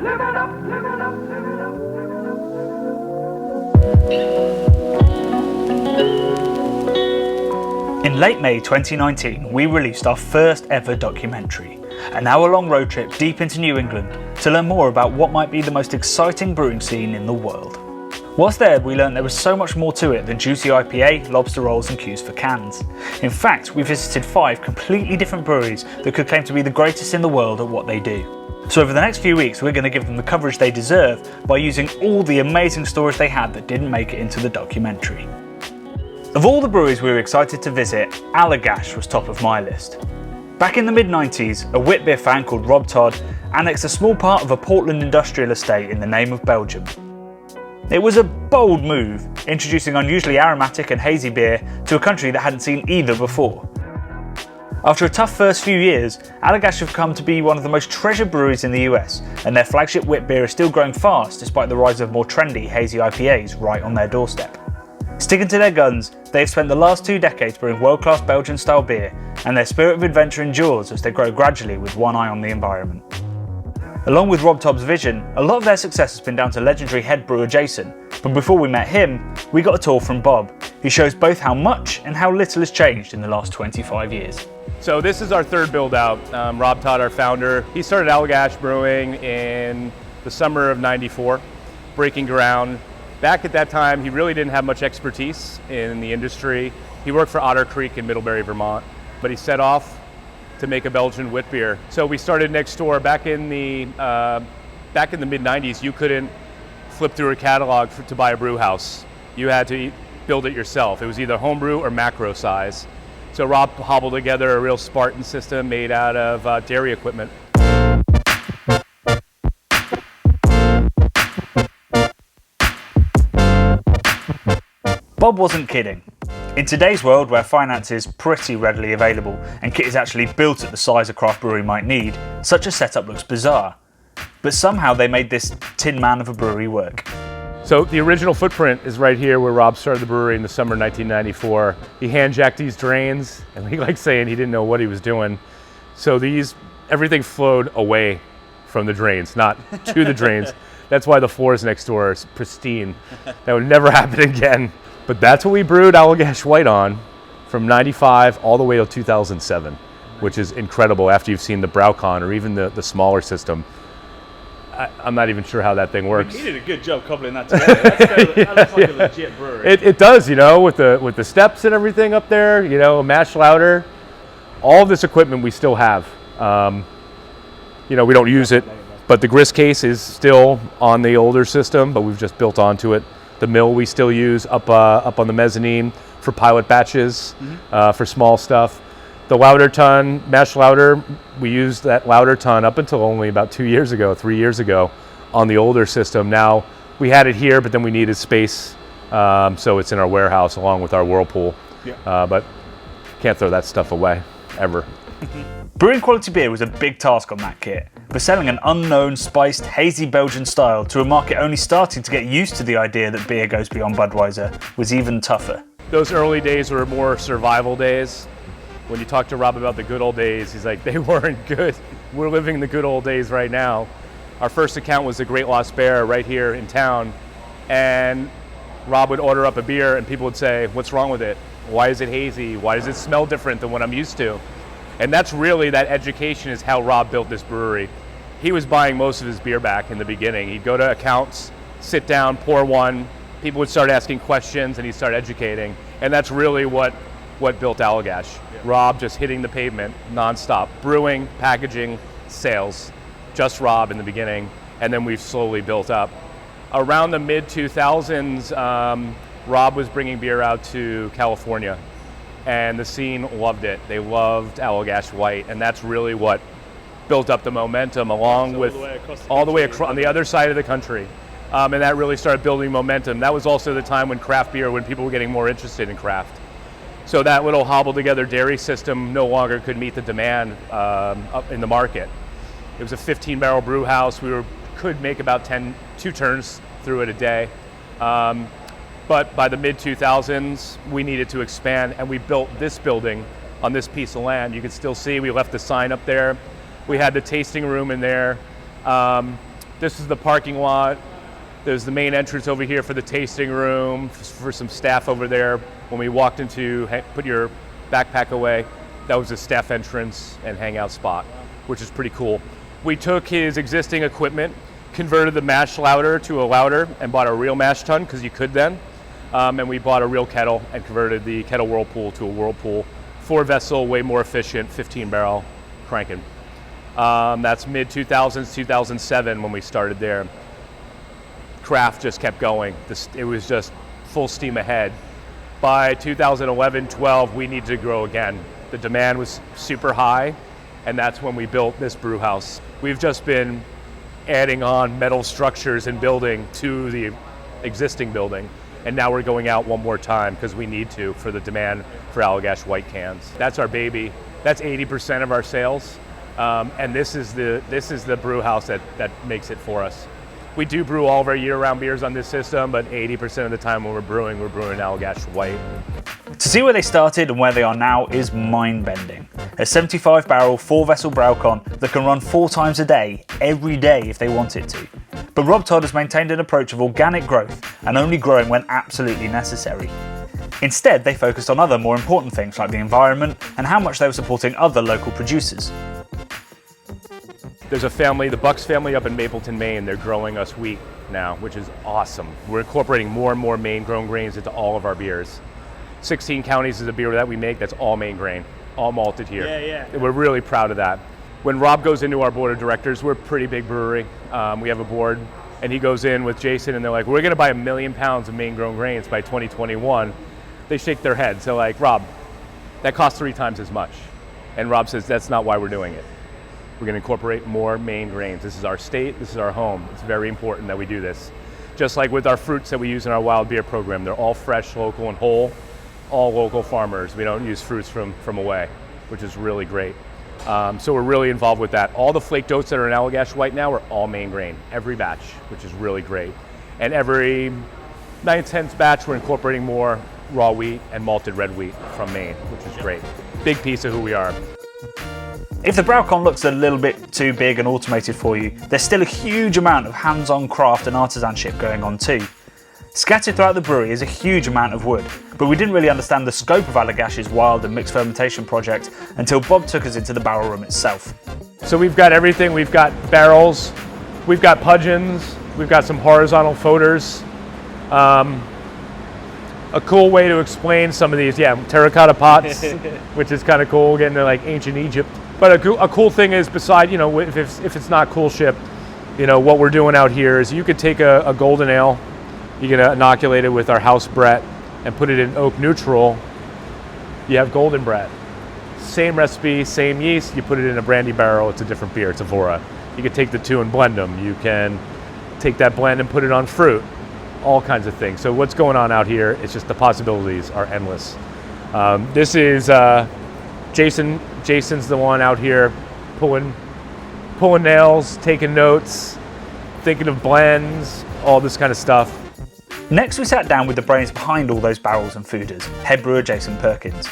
In late May 2019, we released our first ever documentary, an hour-long road trip deep into New England to learn more about what might be the most exciting brewing scene in the world. Whilst there, we learned there was so much more to it than juicy IPA, lobster rolls and queues for cans. In fact, we visited 5 completely different breweries that could claim to be the greatest in the world at what they do. So over the next few weeks, we're going to give them the coverage they deserve by using all the amazing stories they had that didn't make it into the documentary. Of all the breweries we were excited to visit, Allagash was top of my list. Back in the mid-90s, a witbier fan called Rob Todd annexed a small part of a Portland industrial estate in the name of Belgium. It was a bold move, introducing unusually aromatic and hazy beer to a country that hadn't seen either before. After a tough first few years, Allagash have come to be one of the most treasured breweries in the US, and their flagship wit beer is still growing fast despite the rise of more trendy hazy IPAs right on their doorstep. Sticking to their guns, they have spent the last 2 decades brewing world-class Belgian-style beer, and their spirit of adventure endures as they grow gradually with one eye on the environment. Along with Rob Todd's vision, a lot of their success has been down to legendary head brewer Jason, but before we met him, we got a tour from Bob, who shows both how much and how little has changed in the last 25 years. So this is our third build out. Rob Todd, our founder, he started Allagash Brewing in the summer of '94, breaking ground. Back at that time, he really didn't have much expertise in the industry. He worked for Otter Creek in Middlebury, Vermont, but he set off to make a Belgian wit beer. So we started next door. Back in the mid-90s, you couldn't flip through a catalog to buy a brew house. You had to build it yourself. It was either homebrew or macro size. So Rob hobbled together a real Spartan system made out of dairy equipment. Bob wasn't kidding. In today's world where finance is pretty readily available and kit is actually built at the size a craft brewery might need, such a setup looks bizarre. But somehow they made this tin man of a brewery work. So the original footprint is right here where Rob started the brewery in the summer of 1994. He hand-jacked these drains, and he liked saying he didn't know what he was doing. So everything flowed away from the drains, not to the drains. That's why the floors next door are pristine. That would never happen again. But that's what we brewed Allagash White on from '95 all the way till 2007, which is incredible after you've seen the Braucon or even the smaller system. I'm not even sure how that thing works. You did a good job coupling that together. That looks like a legit brewery. It does, with the steps and everything up there, a mash louder. All of this equipment we still have. We don't use it, but the grist case is still on the older system, but we've just built onto it. The mill we still use up on the mezzanine for pilot batches, for small stuff. The lauter tun, mash lauter, we used that lauter tun up until only about 3 years ago on the older system. Now, we had it here, but then we needed space, so it's in our warehouse along with our whirlpool. Yeah. But can't throw that stuff away, ever. Brewing quality beer was a big task on that kit, but selling an unknown, spiced, hazy Belgian style to a market only starting to get used to the idea that beer goes beyond Budweiser was even tougher. Those early days were more survival days. When you talk to Rob about the good old days, he's like, they weren't good. We're living the good old days right now. Our first account was the Great Lost Bear right here in town, and Rob would order up a beer and people would say, what's wrong with it? Why is it hazy? Why does it smell different than what I'm used to? And that's really, that education is how Rob built this brewery. He was buying most of his beer back in the beginning. He'd go to accounts, sit down, pour one, people would start asking questions and he'd start educating. And that's really what built Allagash. Yeah. Rob just hitting the pavement nonstop. Brewing, packaging, sales. Just Rob in the beginning, and then we've slowly built up. Around the mid-2000s, Rob was bringing beer out to California, and the scene loved it. They loved Allagash White, and that's really what built up the momentum along with all the way across on the other side of the country. And that really started building momentum. That was also the time when craft beer, when people were getting more interested in craft. So that little hobbled together dairy system no longer could meet the demand up in the market. It was a 15-barrel brew house. We could make about 2 turns through it a day. But by the mid-2000s, we needed to expand, and we built this building on this piece of land. You can still see we left the sign up there. We had the tasting room in there. This is the parking lot. There's the main entrance over here for the tasting room, for some staff over there. When we walked into, put your backpack away, that was a staff entrance and hangout spot, which is pretty cool. We took his existing equipment, converted the mash lauter to a lauter, and bought a real mash tun, because you could then. And we bought a real kettle and converted the kettle whirlpool to a whirlpool. 4-vessel, way more efficient, 15-barrel cranking. That's mid-2000s, 2007 when we started there. Craft just kept going. It was just full steam ahead. By 2011-12, we needed to grow again. The demand was super high, and that's when we built this brew house. We've just been adding on metal structures and building to the existing building, and now we're going out one more time because we need to for the demand for Allagash White cans. That's our baby. That's 80% of our sales, and this is the brew house that makes it for us. We do brew all of our year-round beers on this system, but 80% of the time when we're brewing Allagash White. To see where they started and where they are now is mind-bending. A 75-barrel, 4-vessel braucon that can run 4 times a day, every day if they want it to. But Rob Todd has maintained an approach of organic growth and only growing when absolutely necessary. Instead, they focused on other more important things like the environment and how much they were supporting other local producers. There's a family, the Bucks family up in Mapleton, Maine. They're growing us wheat now, which is awesome. We're incorporating more and more Maine-grown grains into all of our beers. 16 counties is a beer that we make that's all Maine grain, all malted here. Yeah. We're really proud of that. When Rob goes into our board of directors, we're a pretty big brewery. We have a board, and he goes in with Jason, and they're like, we're going to buy 1 million pounds of Maine-grown grains by 2021. They shake their heads. They're like, Rob, that costs 3 times as much. And Rob says, that's not why we're doing it. We're going to incorporate more Maine grains. This is our state, this is our home. It's very important that we do this. Just like with our fruits that we use in our wild beer program, they're all fresh, local, and whole, all local farmers. We don't use fruits from away, which is really great. So we're really involved with that. All the flaked oats that are in Allagash White now are all Maine grain, every batch, which is really great. And every 9th, 10th batch, we're incorporating more raw wheat and malted red wheat from Maine, which is great. Big piece of who we are. If the braucon looks a little bit too big and automated for you, there's still a huge amount of hands-on craft and artisanship going on too. Scattered throughout the brewery is a huge amount of wood, but we didn't really understand the scope of Allagash's wild and mixed fermentation project until Bob took us into the barrel room itself. So we've got everything. We've got barrels, we've got pudgeons, we've got some horizontal foeders. A cool way to explain some of these, terracotta pots, which is kind of cool, getting to like ancient Egypt. But a cool thing is, beside, if it's not coolship, what we're doing out here is you could take a golden ale, you can inoculate it with our house Brett and put it in oak neutral, you have golden Brett. Same recipe, same yeast, you put it in a brandy barrel, it's a different beer, it's a Vora. You can take the two and blend them. You can take that blend and put it on fruit, all kinds of things. So what's going on out here, it's just the possibilities are endless. This is Jason. Jason's the one out here pulling nails, taking notes, thinking of blends, all this kind of stuff. Next we sat down with the brains behind all those barrels and foeders, head brewer Jason Perkins.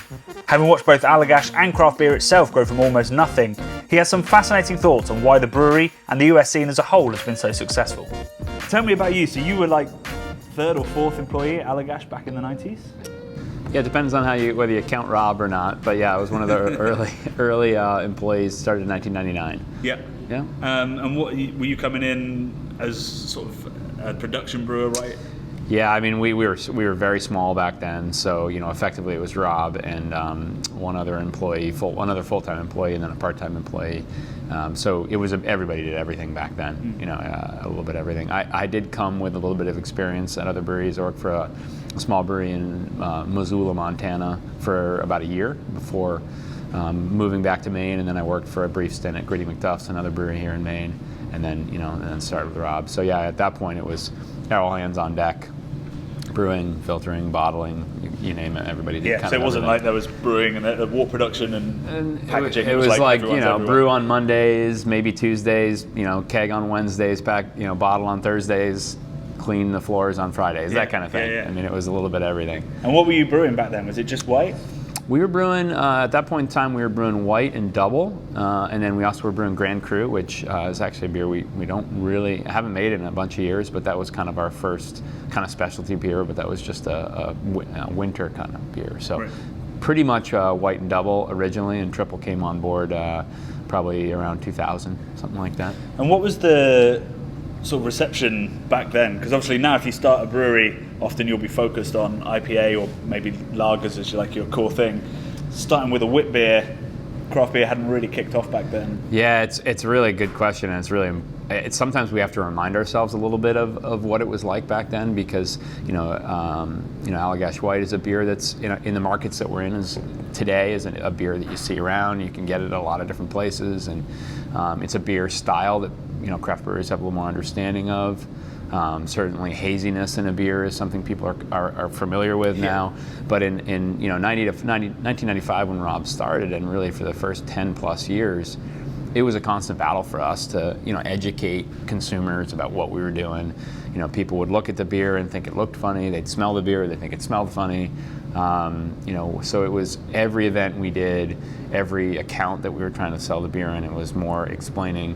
Having watched both Allagash and craft beer itself grow from almost nothing, he has some fascinating thoughts on why the brewery and the US scene as a whole has been so successful. Tell me about you. So you were like 3rd or 4th employee at Allagash back in the 90s? Yeah, it depends on whether you count Rob or not. But yeah, I was one of the early employees. Started in 1999. Yeah. Yeah. And what were you coming in as sort of a production brewer, right? Yeah, I mean we were very small back then. So effectively it was Rob and one other employee, another full-time employee, and then a part-time employee. So it was everybody did everything back then. A little bit of everything. I did come with a little bit of experience at other breweries. I worked for a small brewery in Missoula, Montana for about a year before moving back to Maine, and then I worked for a brief stint at Gritty McDuff's, another brewery here in Maine, and then started with Rob. So yeah, at that point it was all hands on deck. Brewing, filtering, bottling, you name it, everybody did. Yeah, so it wasn't like there was brewing and war production and packaging. It was like brew on Mondays, maybe Tuesdays, keg on Wednesdays, bottle on Thursdays, clean the floors on Fridays, that kind of thing. Yeah. I mean, it was a little bit of everything. And what were you brewing back then? Was it just white? We were brewing, at that point in time, we were brewing White and Double, and then we also were brewing Grand Cru, which is actually a beer we haven't made it in a bunch of years, but that was kind of our first kind of specialty beer, but that was just a winter kind of beer. So Right. pretty much White and Double originally, and Triple came on board probably around 2000, something like that. And what was the sort of reception back then? Because obviously now if you start a brewery, often you'll be focused on IPA or maybe lagers as like your core thing. Starting with a wit beer, craft beer hadn't really kicked off back then. Yeah, it's a really good question, and it's sometimes we have to remind ourselves a little bit of what it was like back then, because Allagash White is a beer that's in the markets that we're in today is a beer that you see around. You can get it at a lot of different places, and it's a beer style that craft breweries have a little more understanding of. Certainly haziness in a beer is something people are familiar with now, but in 1995 when Rob started, and really for the first 10 plus years, it was a constant battle for us to educate consumers about what we were doing. People would look at the beer and think it looked funny, they'd smell the beer, they think it smelled funny. So it was every event we did, every account that we were trying to sell the beer in, it was more explaining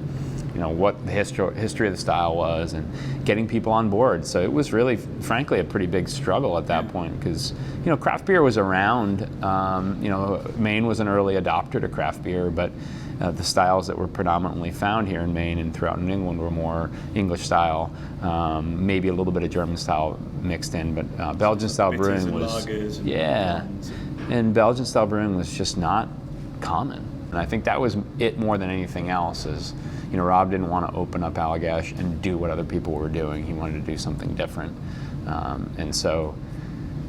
what the history of the style was and getting people on board. So it was really, frankly, a pretty big struggle at that point, because craft beer was around. Maine was an early adopter to craft beer, but the styles that were predominantly found here in Maine and throughout New England were more English style, maybe a little bit of German style mixed in, but Belgian style brewing was, and Belgian style brewing was just not common. And I think that was it more than anything else. Is Rob didn't want to open up Allagash and do what other people were doing. He wanted to do something different, and so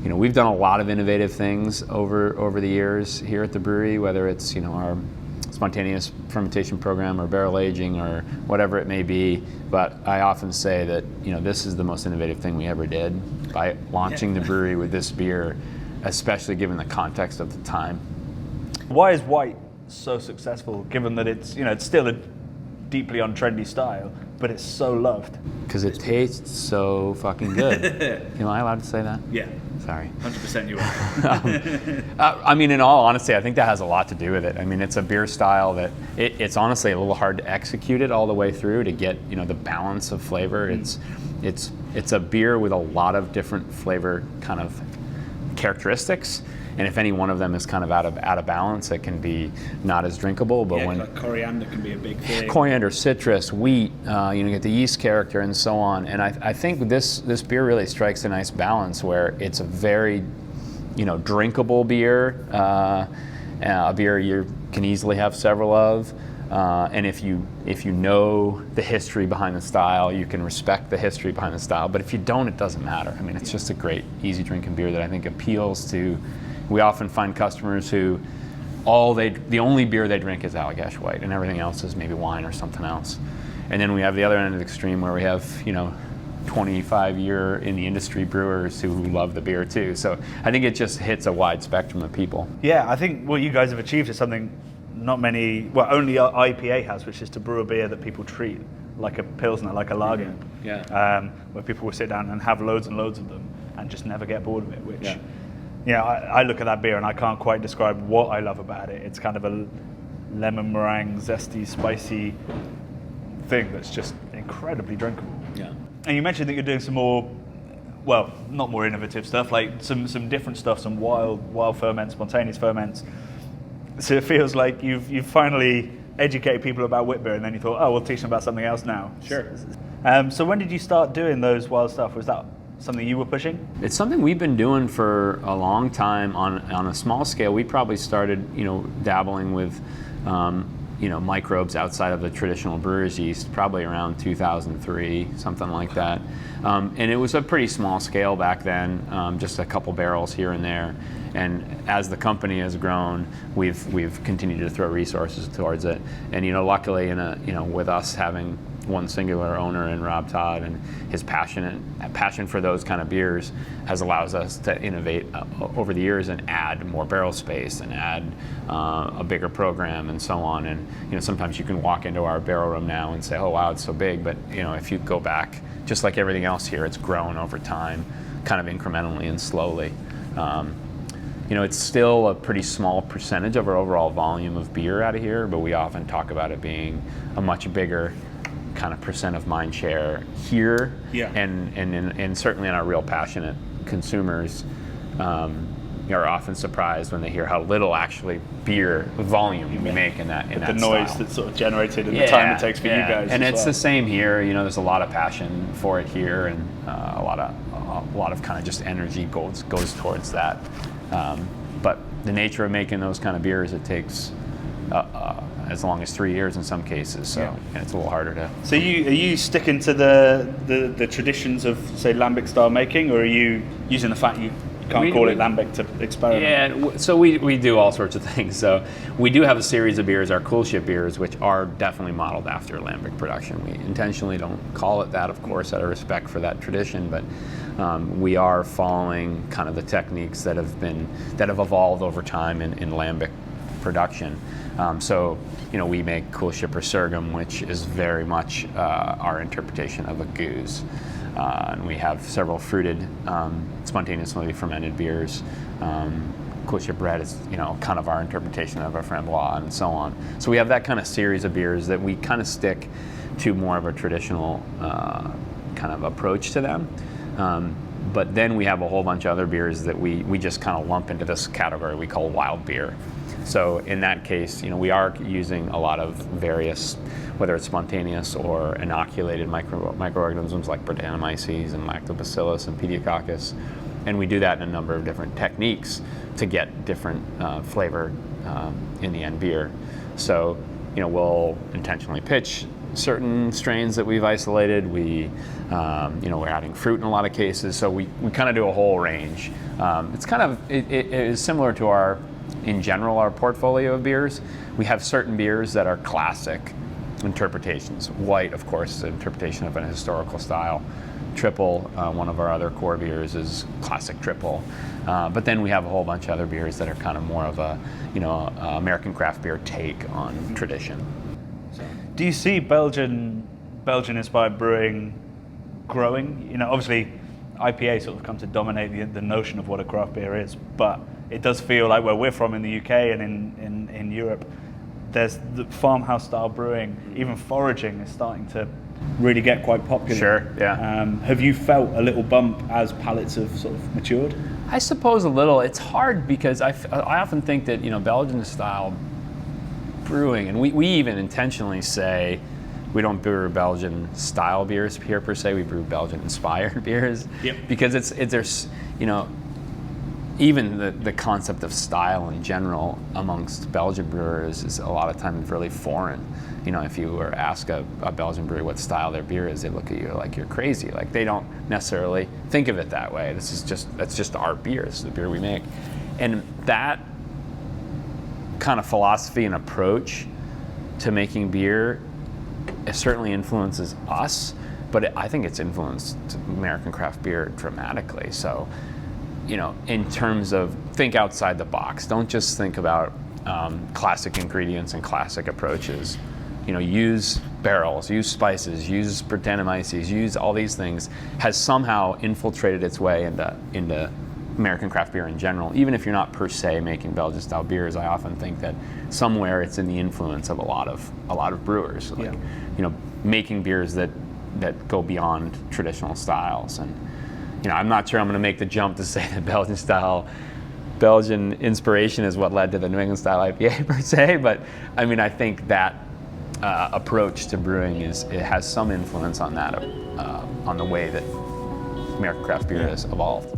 we've done a lot of innovative things over the years here at the brewery, whether it's our spontaneous fermentation program or barrel aging or whatever it may be. But I often say that this is the most innovative thing we ever did by launching the brewery with this beer, especially given the context of the time. Why is White so successful, given that it's it's still a deeply untrendy style, but it's so loved? Because it tastes so fucking good. Am I allowed to say that? Yeah. Sorry. 100% you are. In all honesty, I think that has a lot to do with it. It's a beer style that it's honestly a little hard to execute it all the way through to get the balance of flavor. It's a beer with a lot of different flavor kind of characteristics. And if any one of them is kind of out of balance, it can be not as drinkable. But when like coriander can be a big thing. Coriander, citrus, wheat, you get the yeast character and so on. And I think this beer really strikes a nice balance where it's a very, drinkable beer, a beer you can easily have several of. And if you know the history behind the style, you can respect the history behind the style. But if you don't, it doesn't matter. It's just a great, easy drinking beer that I think appeals to. We often find customers who the only beer they drink is Allagash White, and everything else is maybe wine or something else. And then we have the other end of the extreme where we have 25-year in the industry brewers who love the beer too. So I think it just hits a wide spectrum of people. Yeah, I think what you guys have achieved is something only IPA has, which is to brew a beer that people treat like a Pilsner, like a lager. Where people will sit down and have loads and loads of them and just never get bored of it, which... I look at that beer and I can't quite describe what I love about it. It's kind of a lemon meringue, zesty, spicy thing that's just incredibly drinkable. Yeah. And you mentioned that you're doing some more, well, not more innovative stuff, like some different stuff, some wild ferments, spontaneous ferments. So it feels like you've finally educated people about wit beer, and then you thought, we'll teach them about something else now. Sure. So when did you start doing those wild stuff? Was that something you were pushing? It's something we've been doing for a long time on a small scale. We probably started, dabbling with, microbes outside of the traditional brewer's yeast probably around 2003, something like that. And it was a pretty small scale back then, just a couple barrels here and there. And as the company has grown, we've continued to throw resources towards it. And luckily, with us having one singular owner in Rob Todd, and his passion for those kind of beers has allowed us to innovate over the years and add more barrel space and add a bigger program and so on. And sometimes you can walk into our barrel room now and say, oh wow, it's so big, but if you go back, just like everything else here, it's grown over time, kind of incrementally and slowly. it's still a pretty small percentage of our overall volume of beer out of here, but we often talk about it being a much bigger kind of percent of mind share here, and certainly in our real passionate consumers are often surprised when they hear how little actually beer volume we make in that the noise style. that's sort of generated and the time it takes for you guys. And it's the same here. There's a lot of passion for it here, and a lot of kind of just energy goes towards that. But the nature of making those kind of beers, it takes as long as 3 years in some cases, and it's a little harder to. So are you sticking to the traditions of, say, lambic style making, or are you using the fact you can't call it lambic to experiment? Yeah, so we do all sorts of things. So we do have a series of beers, our coolship beers, which are definitely modeled after lambic production. We intentionally don't call it that, of course, out of respect for that tradition, but we are following kind of the techniques that have evolved over time in lambic production. So we make coolship or sorghum, which is very much our interpretation of a goose. And we have several fruited, spontaneously fermented beers. Coolship red is, kind of our interpretation of a framboise, and so on. So we have that kind of series of beers that we kind of stick to more of a traditional kind of approach to them. But then we have a whole bunch of other beers that we just kind of lump into this category we call wild beer. So in that case, we are using a lot of various, whether it's spontaneous or inoculated microorganisms like Brettanomyces and Lactobacillus and Pediococcus, and we do that in a number of different techniques to get different flavor in the end beer. So we'll intentionally pitch certain strains that we've isolated. We're adding fruit in a lot of cases, so we kind of do a whole range. It's kind of it is similar to our portfolio of beers. We have certain beers that are classic interpretations. White, of course, is an interpretation of an historical style. Triple, one of our other core beers, is classic triple. But then we have a whole bunch of other beers that are kind of more of a American craft beer take on tradition. Do you see Belgian-inspired brewing growing? Obviously, IPA sort of come to dominate the notion of what a craft beer is, but it does feel like where we're from in the UK and in Europe, there's the farmhouse style brewing, even foraging is starting to really get quite popular. Sure, yeah. Have you felt a little bump as palates have sort of matured? I suppose a little. It's hard because I often think that Belgian style brewing, and we even intentionally say we don't brew Belgian style beers here per se. We brew Belgian-inspired beers, because there's even the concept of style in general amongst Belgian brewers is a lot of times really foreign. If you were ask a Belgian brewery what style their beer is, they look at you like you're crazy. Like they don't necessarily think of it that way. That's just our beer. This is the beer we make, and that kind of philosophy and approach to making beer, it certainly influences us, but I think it's influenced American craft beer dramatically. So, in terms of think outside the box, don't just think about classic ingredients and classic approaches. Use barrels, use spices, use Brettanomyces, use all these things, has somehow infiltrated its way into American craft beer in general. Even if you're not per se making Belgian style beers, I often think that somewhere it's in the influence of a lot of brewers, making beers that go beyond traditional styles. And I'm not sure I'm going to make the jump to say that Belgian inspiration is what led to the New England style IPA per se, but I think that approach to brewing it has some influence on that, on the way that American craft beer has evolved.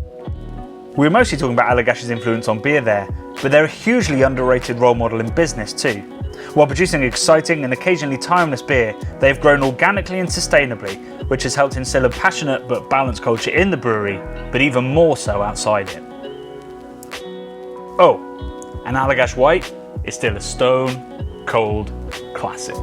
We were mostly talking about Allagash's influence on beer there, but they're a hugely underrated role model in business too. While producing exciting and occasionally timeless beer, they've grown organically and sustainably, which has helped instill a passionate but balanced culture in the brewery, but even more so outside it. Oh, and Allagash White is still a stone cold classic.